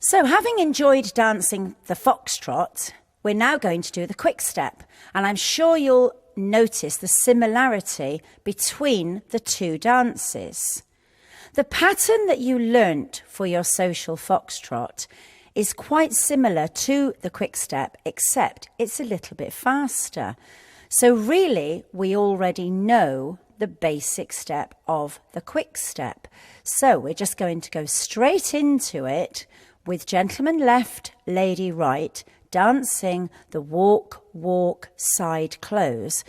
So having enjoyed dancing the foxtrot, we're now going to do the quick step. And I'm sure you'll notice the similarity between the two dances. The pattern that you learnt for your social foxtrot is quite similar to the quick step, except it's a little bit faster. So really, we already know the basic step of the quick step. So we're just going to go straight into it with gentleman left, lady right, dancing the walk, walk, side close.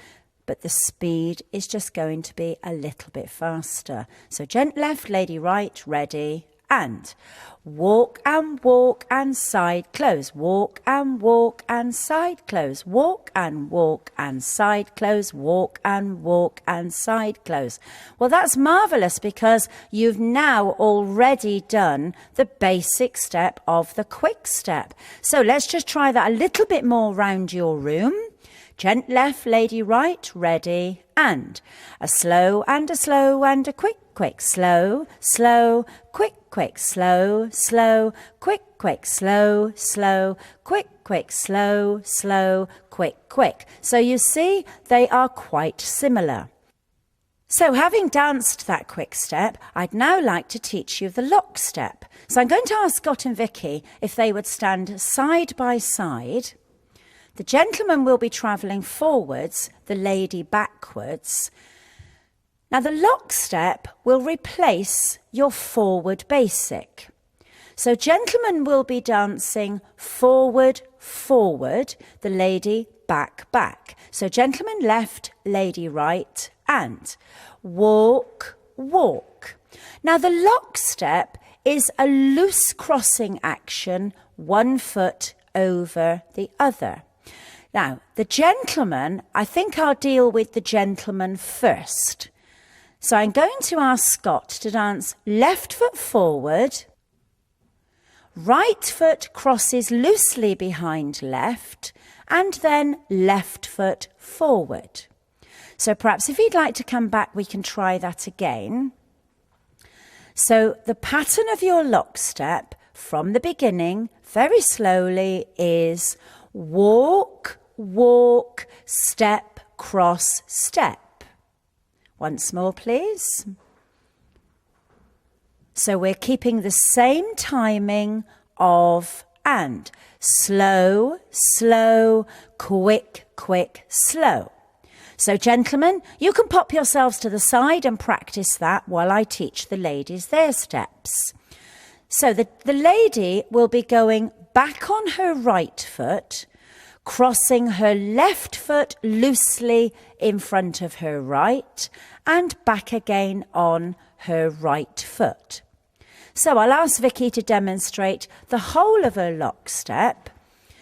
But the speed is just going to be a little bit faster. So gent left, lady right, ready, and walk and side close, walk and side close, walk and side close, walk and side close. Well, that's marvellous because you've now already done the basic step of the quick step. So let's just try that a little bit more round your room. Gent left, lady right, ready, and a slow and a slow and a quick, quick, slow, slow, quick, quick, slow, slow, quick, quick, slow, slow, quick, quick, slow, slow, quick, quick. So you see, they are quite similar. So having danced that quick step, I'd now like to teach you the lock step. So I'm going to ask Scott and Vicky if they would stand side by side. The gentleman will be travelling forwards, the lady backwards. Now the lock step will replace your forward basic. So gentleman will be dancing forward, forward, the lady back, back. So gentleman left, lady right, and walk, walk. Now the lock step is a loose crossing action, one foot over the other. Now, the gentleman, I think I'll deal with the gentleman first. So I'm going to ask Scott to dance left foot forward, right foot crosses loosely behind left, and then left foot forward. So perhaps if he'd like to come back, we can try that again. So the pattern of your lock step from the beginning, very slowly, is walk, walk, step, cross, step. Once more, please. So we're keeping the same timing of and. Slow, slow, quick, quick, slow. So gentlemen, you can pop yourselves to the side and practice that while I teach the ladies their steps. So the lady will be going back on her right foot, crossing her left foot loosely in front of her right, and back again on her right foot. So I'll ask Vicky to demonstrate the whole of her lock step.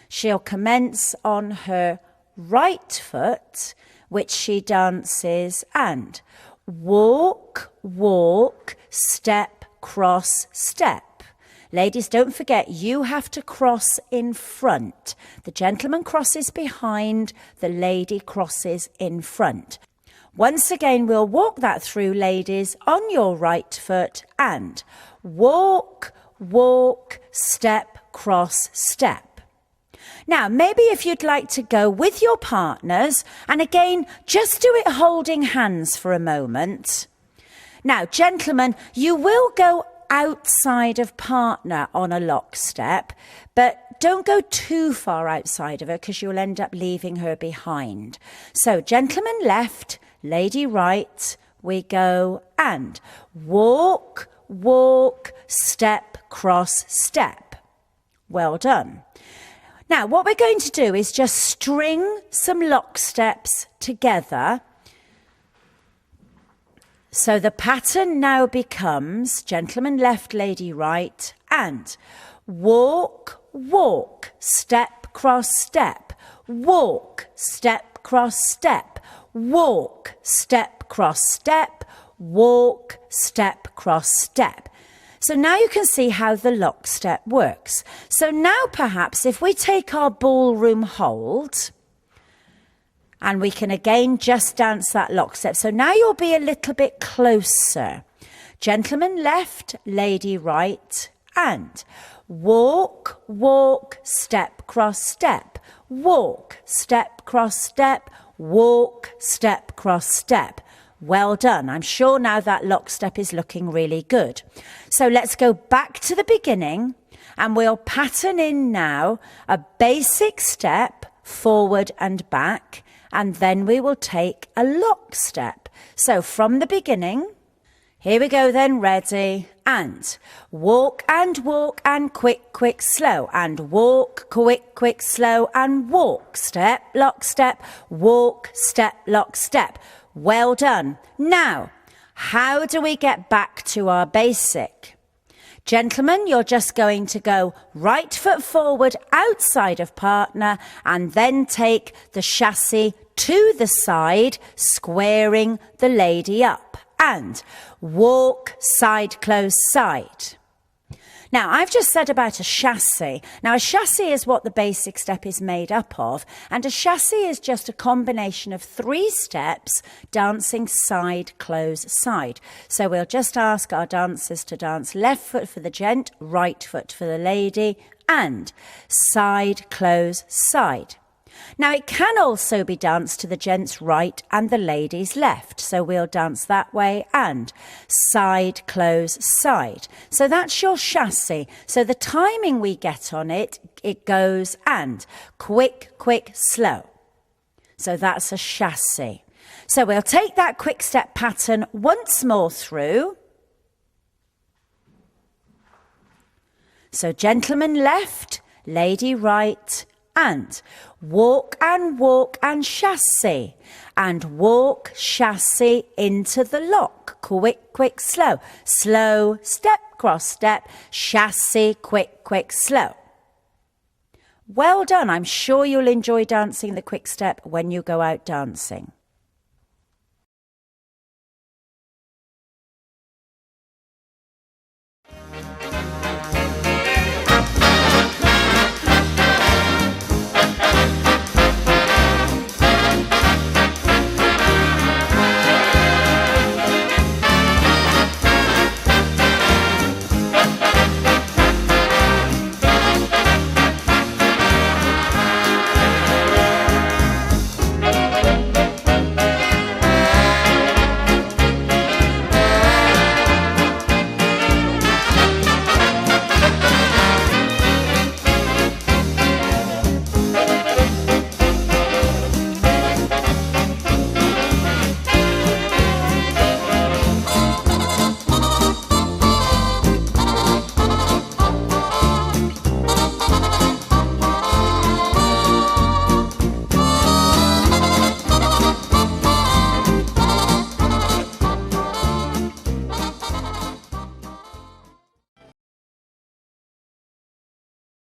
She'll commence on her right foot, which she dances, and walk, walk, step, cross, step. Ladies, don't forget, you have to cross in front. The gentleman crosses behind, the lady crosses in front. Once again, we'll walk that through, ladies, on your right foot, and walk, walk, step, cross, step. Now, maybe if you'd like to go with your partners, and again, just do it holding hands for a moment. Now, gentlemen, you will go outside of partner on a lock step, but don't go too far outside of her because you'll end up leaving her behind. So gentleman left, lady right, we go, and walk, walk, step, cross, step. Well done. Now what we're going to do is just string some lock steps together. So the pattern now becomes gentleman left, lady right, and walk, walk, step, cross, step, walk, step, cross, step, walk, step, cross, step, walk, step, cross, step. So now you can see how the lock step works. So now perhaps if we take our ballroom hold, and we can again just dance that lock step. So now you'll be a little bit closer. Gentleman left, lady right, and walk, walk, step, cross, step, walk, step, cross, step, walk, step, cross, step. Well done. I'm sure now that lockstep is looking really good. So let's go back to the beginning and we'll pattern in now a basic step forward and back, and then we will take a lockstep. So from the beginning, here we go then, ready, and walk and quick, quick, slow, and walk, quick, quick, slow, and walk, step, lock, step, walk, step, lock, step. Well done. Now, how do we get back to our basic? Gentlemen, you're just going to go right foot forward outside of partner and then take the chassis to the side, squaring the lady up, and walk, side, close, side. Now, I've just said about a chassis. Now, a chassis is what the basic step is made up of, and a chassis is just a combination of 3 steps dancing side, close, side. So we'll just ask our dancers to dance left foot for the gent, right foot for the lady, and side, close, side. Now, it can also be danced to the gent's right and the lady's left. So we'll dance that way and side, close, side. So that's your chassis. So the timing we get on it, it goes and quick, quick, slow. So that's a chassis. So we'll take that quick step pattern once more through. So gentleman left, lady right, and walk and chassis, and walk, chassis into the lock, quick, quick, slow, slow, step, cross, step, chassis, quick, quick, slow. Well done. I'm sure you'll enjoy dancing the quick step when you go out dancing.